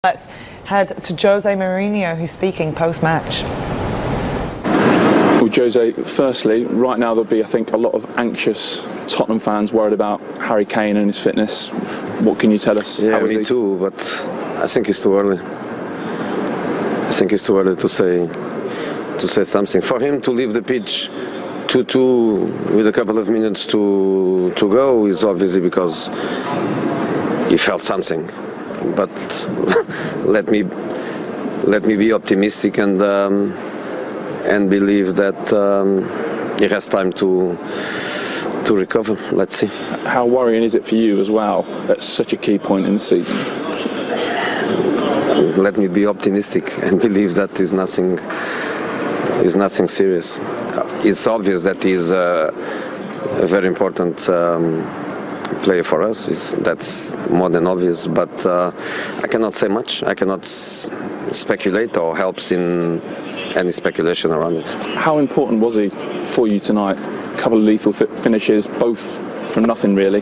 Let's head to Jose Mourinho, who's speaking post-match. Well, Jose, firstly, right now there'll be, I think, a lot of anxious Tottenham fans worried about Harry Kane and his fitness. What can you tell us? Yeah, me too, but I think it's too early. I think it's too early to say something. For him to leave the pitch 2-2 with a couple of minutes to go is obviously because he felt something. But let me be optimistic and believe that he has time to recover. Let's see. How worrying is it for you as well at such a key point in the season? Let me be optimistic and believe that is nothing serious. It's obvious that he's a very important player for us. That's more than obvious, but I cannot say much. I cannot speculate or helps in any speculation around it. How important was he for you tonight? A couple of lethal finishes, both from nothing really.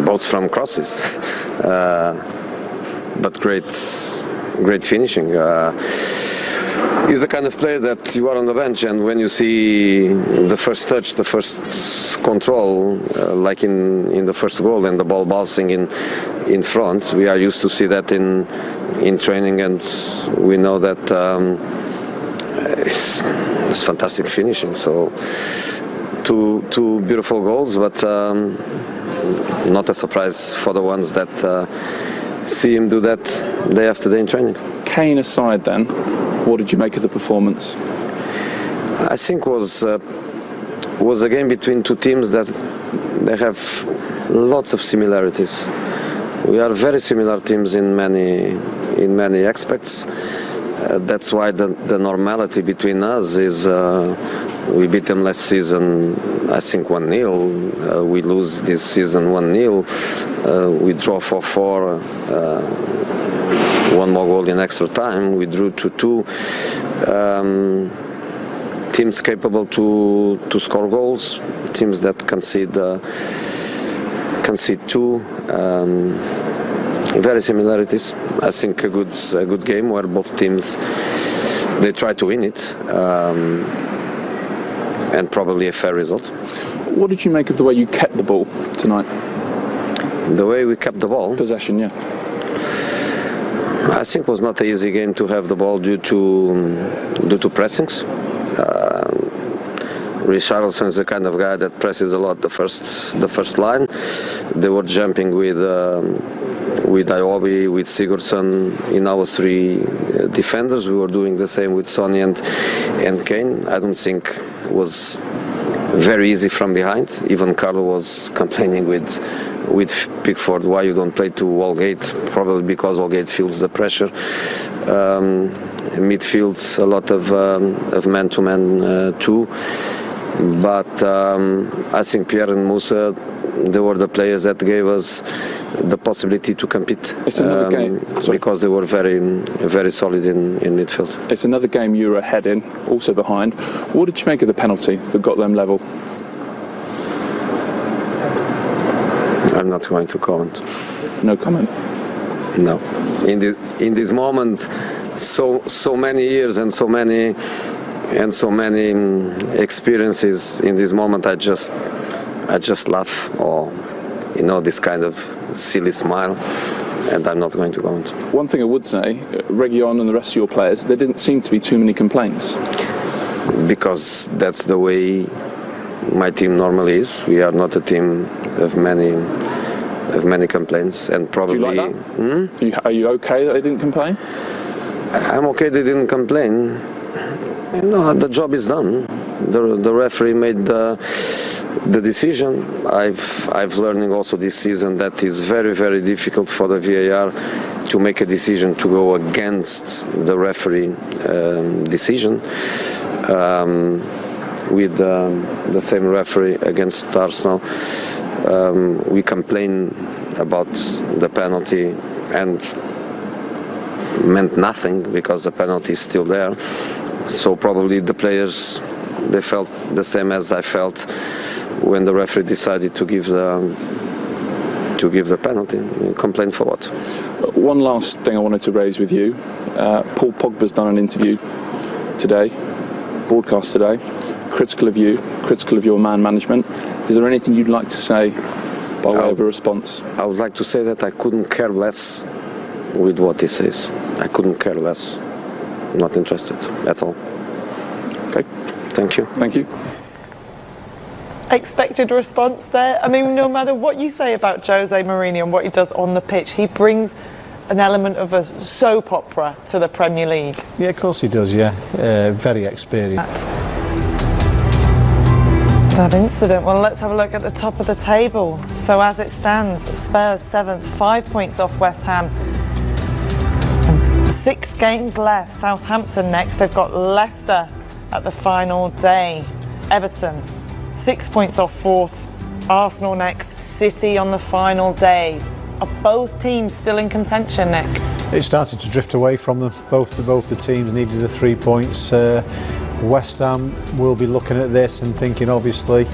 Both from crosses, but great finishing. He's the kind of player that you are on the bench, and when you see the first touch, the first control, like in the first goal, and the ball bouncing in front, we are used to see that in training, and we know that it's fantastic finishing. So two beautiful goals, but not a surprise for the ones that see him do that day after day in training. Kane aside, then, what did you make of the performance? I think was a game between two teams that they have lots of similarities. We are very similar teams in many aspects. That's why the normality between us is we beat them last season, I think 1-0. We lose this season 1-0. We draw 4-4. One more goal in extra time. We drew 2-2. Teams capable to score goals. Teams that concede two. Very similarities. I think a good game where both teams they try to win it, and probably a fair result. What did you make of the way you kept the ball tonight? The way we kept the ball. Possession, yeah. I think it was not an easy game to have the ball due to pressings. Richarlison is the kind of guy that presses a lot the first line. They were jumping with Iobi, with Sigurdsson in our three defenders. We were doing the same with Sonny and Kane. I don't think it was very easy from behind. Even Carlo was complaining with Pickford, why you don't play to Walgate? Probably because Walgate feels the pressure. Midfield, a lot of man-to-man too. But I think Pierre and Musa, they were the players that gave us the possibility to compete. It's another game. Because they were very solid in midfield. It's another game you were ahead in, also behind. What did you make of the penalty that got them level? I'm not going to comment. No comment? No. In this moment, so many years and so many experiences. In this moment, I just laugh, or this kind of silly smile, and I'm not going to comment. One thing I would say, Reguilón and the rest of your players, there didn't seem to be too many complaints. Because that's the way my team normally is. We are not a team of many complaints, and probably. Do you like that? Are you okay that they didn't complain? I'm okay they didn't complain. The job is done. The referee made the decision. I've learning also this season that it's very difficult for the VAR to make a decision to go against the referee decision. With the same referee against Arsenal, we complain about the penalty and meant nothing because the penalty is still there. So probably the players, they felt the same as I felt when the referee decided to give the penalty. Complain for what? One last thing I wanted to raise with you. Paul Pogba's done an interview today, broadcast today, critical of you, critical of your man management. Is there anything you'd like to say by way of a response? I would like to say that I couldn't care less with what he says. I couldn't care less. Not interested at all. Okay. Thank you. Thank you. Expected response there. I mean, no matter what you say about Jose Mourinho and what he does on the pitch, he brings an element of a soap opera to the Premier League. Yeah, of course he does, yeah. Very experienced. That incident. Well, let's have a look at the top of the table. So as it stands, Spurs 7th, 5 points off West Ham. 6 games left. Southampton next. They've got Leicester at the final day. Everton 6 points off 4th. Arsenal next. City on the final day. Are both teams still in contention, Nick? It started to drift away from them. Both the teams needed the 3 points. West Ham will be looking at this and thinking, obviously,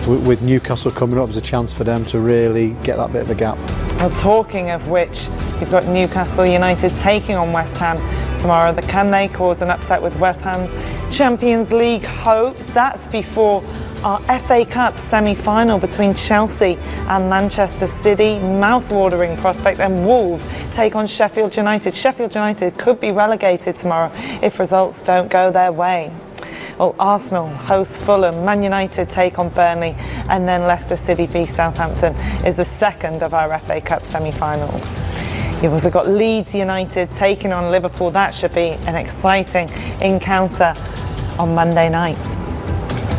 with Newcastle coming up, there's a chance for them to really get that bit of a gap. Well, talking of which, you've got Newcastle United taking on West Ham tomorrow. Can they cause an upset with West Ham's Champions League hopes? That's before our FA Cup semi-final between Chelsea and Manchester City. Mouth-watering prospect, and Wolves take on Sheffield United. Sheffield United could be relegated tomorrow if results don't go their way. Well, Arsenal host Fulham, Man United take on Burnley, and then Leicester City v Southampton is the second of our FA Cup semi-finals. You've also got Leeds United taking on Liverpool. That should be an exciting encounter on Monday night.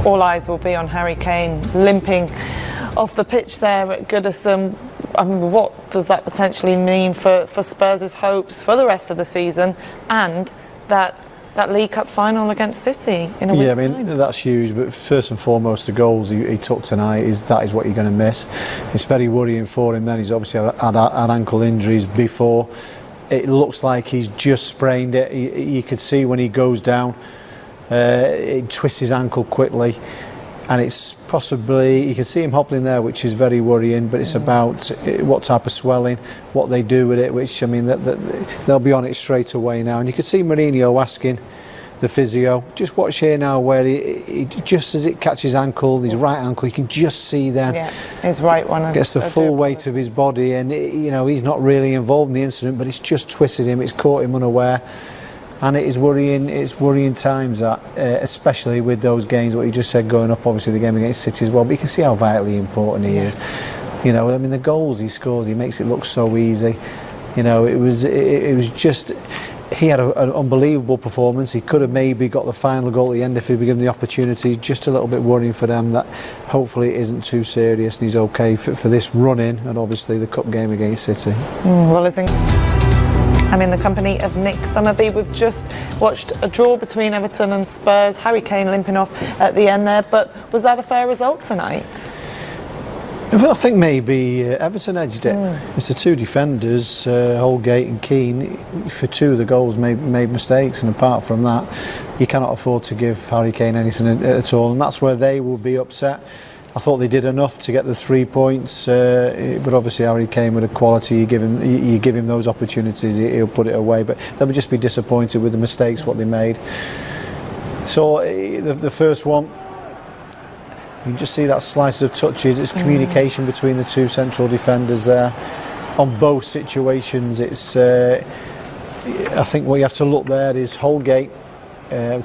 All eyes will be on Harry Kane limping off the pitch there at Goodison. I mean, what does that potentially mean for Spurs' hopes for the rest of the season and that League Cup final against City in a week's time? Yeah, I mean, that's huge, but first and foremost, the goals he took tonight, that is what you're going to miss. It's very worrying for him then. He's obviously had ankle injuries before. It looks like he's just sprained it. You could see when he goes down, it twists his ankle quickly, and it's possibly, you can see him hobbling there, which is very worrying, but it's about what type of swelling, what they do with it, which, I mean, they'll be on it straight away now. And you could see Mourinho asking the physio, just watch here now where he just as it catches ankle, his right ankle, you can just see then his right one gets the full weight of his body, and you know, he's not really involved in the incident, but it's just twisted him, it's caught him unaware. And it is worrying. It's worrying times, that, especially with those games. What you just said, going up, obviously the game against City as well. But you can see how vitally important he is. You know, I mean, the goals he scores, he makes it look so easy. You know, it was just, he had an unbelievable performance. He could have maybe got the final goal at the end if he'd been given the opportunity. Just a little bit worrying for them that hopefully it isn't too serious and he's okay for this run-in and obviously the cup game against City. Well, I'm in the company of Nick Summerby. We've just watched a draw between Everton and Spurs. Harry Kane limping off at the end there, but was that a fair result tonight? Well, I think maybe Everton edged it. It's the two defenders, Holgate and Keane, for two of the goals made mistakes, and apart from that, you cannot afford to give Harry Kane anything at all, and that's where they will be upset. I thought they did enough to get the 3 points, but obviously Harry Kane with a quality, you give him those opportunities, he'll put it away. But they would just be disappointed with the mistakes what they made. So the first one, you can just see that slice of touches. It's communication between the two central defenders there. On both situations, it's. I think what you have to look there is Holgate.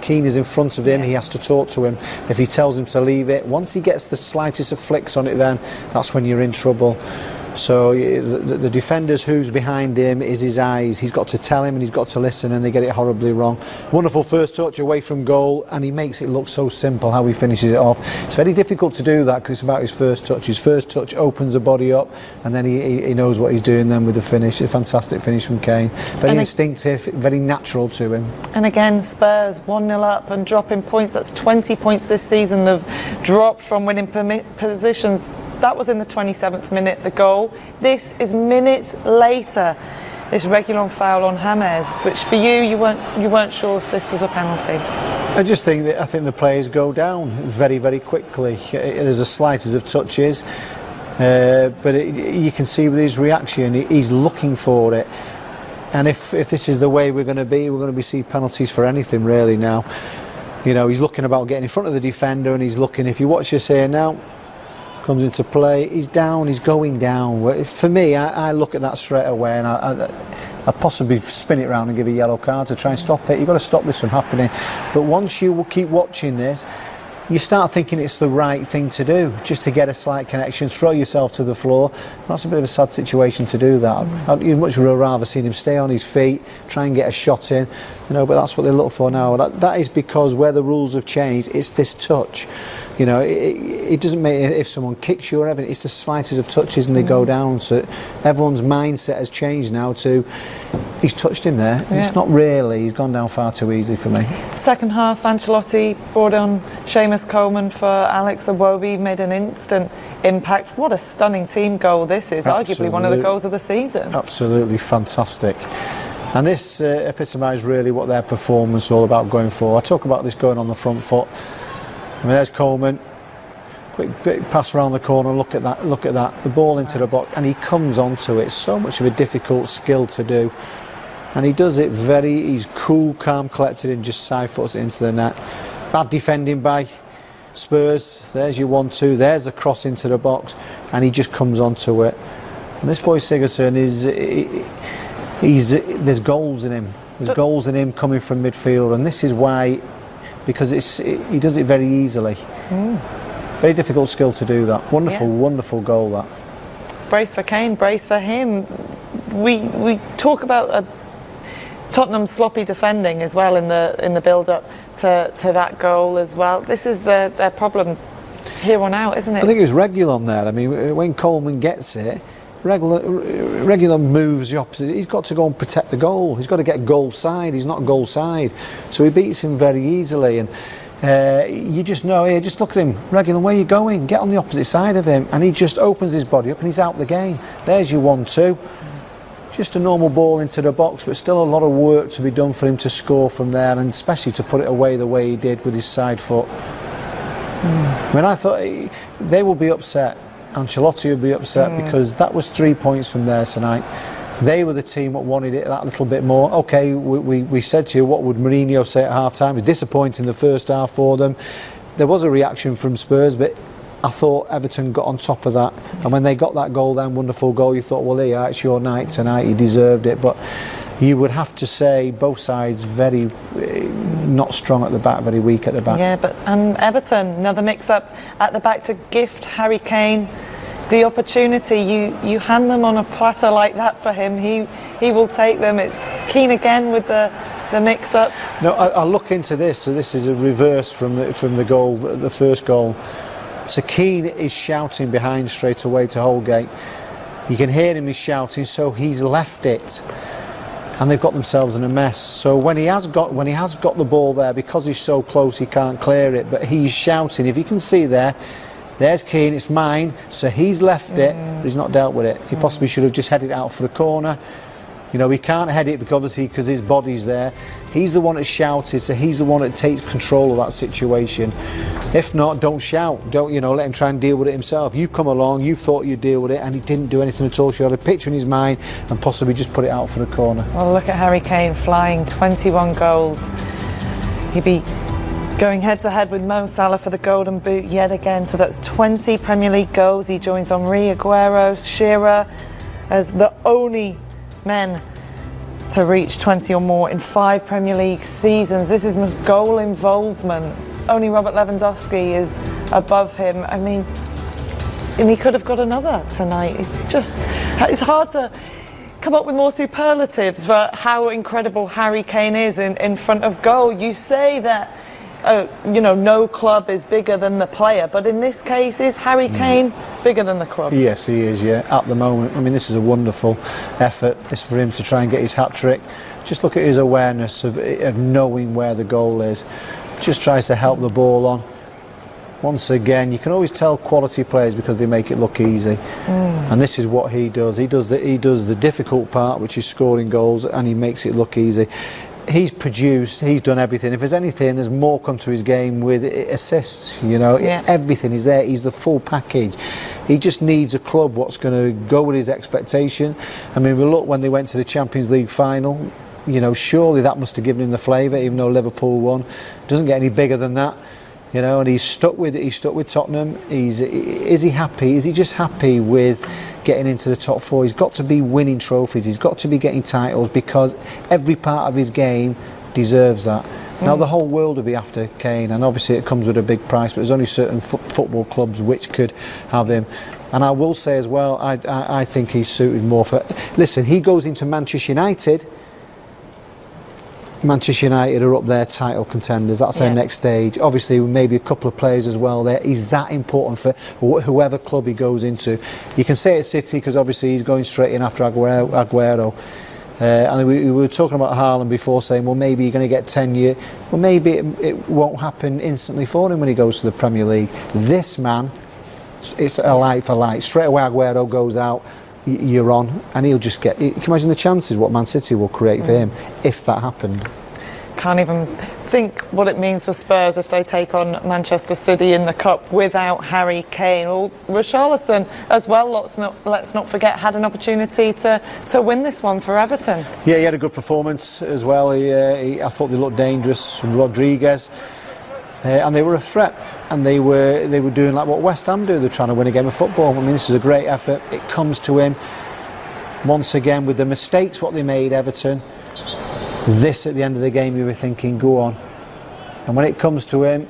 Keane is in front of him, he has to talk to him. If he tells him to leave it, once he gets the slightest of flicks on it, then that's when you're in trouble. So the defenders who's behind him is his eyes. He's got to tell him and he's got to listen, and they get it horribly wrong. Wonderful first touch away from goal, and he makes it look so simple how he finishes it off. It's very difficult to do that because it's about his first touch. His first touch opens the body up, and then he knows what he's doing then with the finish. A fantastic finish from Kane. Very instinctive, very natural to him. And again, Spurs 1-0 up and dropping points. That's 20 points this season they've dropped from winning positions. That was in the 27th minute, the goal. This is minutes later. This Reguilon foul on James, which for you weren't sure if this was a penalty. I think the players go down very, very quickly. There's the slightest of touches. But you can see with his reaction, he's looking for it. And if this is the way we're going to be seeing penalties for anything really now. You know, he's looking about getting in front of the defender, and he's looking, if you watch this here now, comes into play, he's down, he's going down. For me, I look at that straight away, and I possibly spin it round and give a yellow card to try and stop it. You've got to stop this from happening. But once you will keep watching this, you start thinking it's the right thing to do, just to get a slight connection, throw yourself to the floor. That's a bit of a sad situation to do that. You'd much rather seen him stay on his feet, try and get a shot in, you know, but that's what they look for now. That is because where the rules have changed, it's this touch. You know, it doesn't matter if someone kicks you or anything, it's the slightest of touches and they go down. So everyone's mindset has changed now to, he's touched him there. Yeah. It's not really, he's gone down far too easy for me. Second half, Ancelotti brought on Seamus Coleman for Alex Iwobi, made an instant impact. What a stunning team goal this is. Arguably one of the goals of the season. Absolutely fantastic. And this epitomised really what their performance is all about going forward. I talk about this going on the front foot. I mean, there's Coleman, quick pass around the corner, look at that, the ball into the box, and he comes onto it. So much of a difficult skill to do, and he does it he's cool, calm, collected, and just side foots it into the net. Bad defending by Spurs, there's your 1-2, there's a cross into the box, and he just comes onto it. And this boy Sigurdsson there's goals in him, goals in him coming from midfield, and this is why, because he does it very easily. Very difficult skill to do that. Wonderful goal that. Brace for Kane, brace for him. We talk about Tottenham sloppy defending as well in the build-up to that goal as well. This is their problem here on out, isn't it? I think it was Reguilon there. I mean, when Coleman gets it, Reguilon moves the opposite. He's got to go and protect the goal. He's got to get goal side. He's not goal side, so he beats him very easily. And you just know, here, just look at him, Reguilon, where are you going? Get on the opposite side of him, and he just opens his body up and he's out the game. There's your 1-2. Just a normal ball into the box, but still a lot of work to be done for him to score from there, and especially to put it away the way he did with his side foot. I mean, I thought they will be upset. Ancelotti will be upset because that was 3 points from there tonight. They were the team that wanted it that little bit more. Okay, we said to you, what would Mourinho say at half-time? It was disappointing the first half for them. There was a reaction from Spurs, but I thought Everton got on top of that. And when they got that goal, then wonderful goal, you thought, well, yeah, it's your night tonight, you deserved it. But you would have to say both sides very not strong at the back, very weak at the back. Yeah, and Everton, another mix-up at the back to gift Harry Kane the opportunity. You hand them on a platter like that for him, he will take them. It's Keane again with the mix-up. No, I look into this. So this is a reverse from the goal, the first goal. So Keane is shouting behind straight away to Holgate. You can hear him, he's shouting, so he's left it. And they've got themselves in a mess. So when he has got the ball there, because he's so close he can't clear it, but he's shouting. If you can see there's Keane, it's mine. So he's left it, but he's not dealt with it. He possibly should have just headed it out for the corner. You know, he can't head it because his body's there. He's the one that shouted, so he's the one that takes control of that situation. If not, don't shout. Don't, let him try and deal with it himself. You come along, you thought you'd deal with it, and he didn't do anything at all. He had a picture in his mind and possibly just put it out for the corner. Well, look at Harry Kane flying 21 goals. He'd be going head-to-head with Mo Salah for the Golden Boot yet again. So that's 20 Premier League goals. He joins Henry, Aguero, Shearer as the only men to reach 20 or more in 5 Premier League seasons. This is most goal involvement. Only Robert Lewandowski is above him. I mean, and he could have got another tonight. It's hard to come up with more superlatives for how incredible Harry Kane is in front of goal. You say that no club is bigger than the player, but in this case, is Harry Kane bigger than the club? Yes, he is, yeah, at the moment. I mean, this is a wonderful effort. It's for him to try and get his hat-trick. Just look at his awareness of knowing where the goal is. Just tries to help the ball on. Once again, you can always tell quality players because they make it look easy. And this is what he does. He does the difficult part, which is scoring goals, and he makes it look easy. he's produced, he's done everything. If there's anything, there's more come to his game with assists, you know. Yeah. Everything is there. He's the full package. He just needs a club what's going to go with his expectation. I mean, we look when they went to the Champions League final, you know, surely that must have given him the flavour, even though Liverpool won. Doesn't get any bigger than that, you know, and he's stuck with Tottenham. Is he happy? Is he just happy with getting into the top four? He's got to be winning trophies, he's got to be getting titles, because every part of his game deserves that. Now the whole world will be after Kane, and obviously it comes with a big price, but there's only certain football clubs which could have him. And I will say as well, I think he's suited more for... Listen, he goes into Manchester United. Manchester United are up there, title contenders. That's their next stage. Obviously, maybe a couple of players as well there. He's that important for whoever club he goes into. You can say it's City because obviously he's going straight in after Aguero. And we were talking about Haaland before, saying, well, maybe you're going to get 10 years. Well, maybe it won't happen instantly for him when he goes to the Premier League. This man, it's a light for light. Straight away Aguero goes out, you're on, and he'll just get... You can imagine the chances what Man City will create for him if that happened. Can't even think what it means for Spurs if they take on Manchester City in the Cup without Harry Kane. Well, Richarlison as well, let's not forget, had an opportunity to win this one for Everton. Yeah, he had a good performance as well. I thought they looked dangerous. Rodriguez, and they were a threat, and they were doing like what West Ham do. They're trying to win a game of football. I mean, this is a great effort. It comes to him once again with the mistakes what they made, Everton. This at the end of the game you were thinking, go on. And when it comes to him,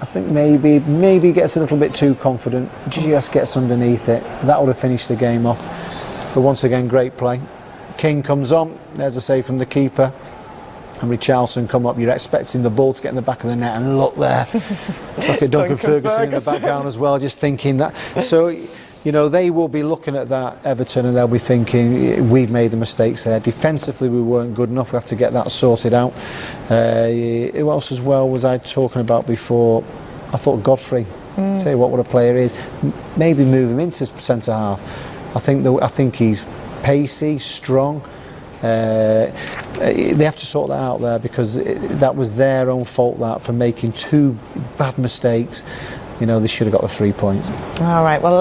I think maybe he gets a little bit too confident, just gets underneath it. That would have finished the game off. But once again, great play. King comes on, there's a save from the keeper, and Richarlison come up. You're expecting the ball to get in the back of the net, and look there. Look at Duncan Ferguson in the background as well, just thinking that. So, you know, they will be looking at that, Everton, and they'll be thinking, we've made the mistakes there. Defensively, we weren't good enough. We have to get that sorted out. Who else as well was I talking about before? I thought Godfrey. Tell you what a player is. Maybe move him into centre half. I think he's pacey, strong. They have to sort that out there, because that was their own fault, that, for making two bad mistakes. You know, they should have got the 3 points. All right, well.